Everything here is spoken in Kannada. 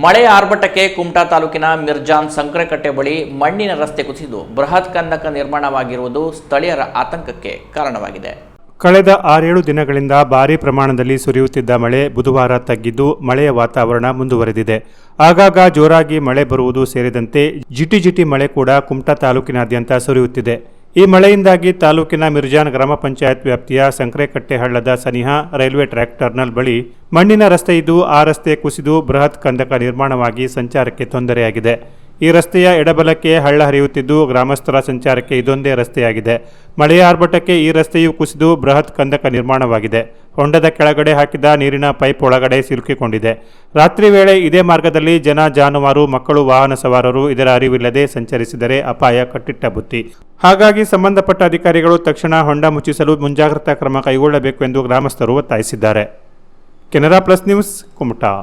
ಮಳೆಯ ಆರ್ಭಟಕ್ಕೆ ಕುಮಟಾ ತಾಲೂಕಿನ ಮಿರ್ಜಾನ್ ಸಂಕ್ರೆಕಟ್ಟೆ ಬಳಿ ಮಣ್ಣಿನ ರಸ್ತೆ ಕುಸಿದು ಬೃಹತ್ ಕಂದಕ ನಿರ್ಮಾಣವಾಗಿರುವುದು ಸ್ಥಳೀಯರ ಆತಂಕಕ್ಕೆ ಕಾರಣವಾಗಿದೆ. ಕಳೆದ 6-7 ದಿನಗಳಿಂದ ಭಾರೀ ಪ್ರಮಾಣದಲ್ಲಿ ಸುರಿಯುತ್ತಿದ್ದ ಮಳೆ ಬುಧವಾರ ತಗ್ಗಿದ್ದು ಮಳೆಯ ವಾತಾವರಣ ಮುಂದುವರೆದಿದೆ. ಆಗಾಗ ಜೋರಾಗಿ ಮಳೆ ಬರುವುದು ಸೇರಿದಂತೆ ಜಿಟಿ ಮಳೆ ಕೂಡ ಕುಮಟಾ ತಾಲೂಕಿನಾದ್ಯಂತ ಸುರಿಯುತ್ತಿದೆ. ಈ ಮಳೆಯಿಂದಾಗಿ ತಾಲೂಕಿನ ಮಿರ್ಜಾನ್ ಗ್ರಾಮ ಪಂಚಾಯತ್ ವ್ಯಾಪ್ತಿಯ ಸಂಕ್ರೆಕಟ್ಟೆ ಹಳ್ಳದ ಸನಿಹ ರೈಲ್ವೆ ಟ್ರ್ಯಾಕ್ ಟರ್ನಲ್ ಬಳಿ ಮಣ್ಣಿನ ರಸ್ತೆ ಇದ್ದು ಆ ರಸ್ತೆ ಕುಸಿದು ಬೃಹತ್ ಕಂದಕ ನಿರ್ಮಾಣವಾಗಿ ಸಂಚಾರಕ್ಕೆ ತೊಂದರೆಯಾಗಿದೆ. ಈ ರಸ್ತೆಯ ಎಡಬಲಕ್ಕೆ ಹಳ್ಳ ಹರಿಯುತ್ತಿದ್ದು ಗ್ರಾಮಸ್ಥರ ಸಂಚಾರಕ್ಕೆ ಇದೊಂದೇ ರಸ್ತೆಯಾಗಿದೆ. ಮಳೆಯ ಆರ್ಭಟಕ್ಕೆ ಈ ರಸ್ತೆಯು ಕುಸಿದು ಬೃಹತ್ ಕಂದಕ ನಿರ್ಮಾಣವಾಗಿದೆ. ಹೊಂಡದ ಕೆಳಗಡೆ ಹಾಕಿದ ನೀರಿನ ಪೈಪ್ ಒಳಗಡೆ ಸಿಲುಕಿಕೊಂಡಿದೆ. ರಾತ್ರಿ ವೇಳೆ ಇದೇ ಮಾರ್ಗದಲ್ಲಿ ಜನ, ಜಾನುವಾರು, ಮಕ್ಕಳು, ವಾಹನ ಸವಾರರು ಇದರ ಅರಿವಿಲ್ಲದೆ ಸಂಚರಿಸಿದರೆ ಅಪಾಯ ಕಟ್ಟಿಟ್ಟ ಬುತ್ತಿ. ಹಾಗಾಗಿ ಸಂಬಂಧಪಟ್ಟ ಅಧಿಕಾರಿಗಳು ತಕ್ಷಣ ಹೊಂಡ ಮುಚ್ಚಿಸಲು ಮುಂಜಾಗ್ರತಾ ಕ್ರಮ ಕೈಗೊಳ್ಳಬೇಕು ಎಂದು ಗ್ರಾಮಸ್ಥರು ಒತ್ತಾಯಿಸಿದ್ದಾರೆ. Canara plus news, Kumta.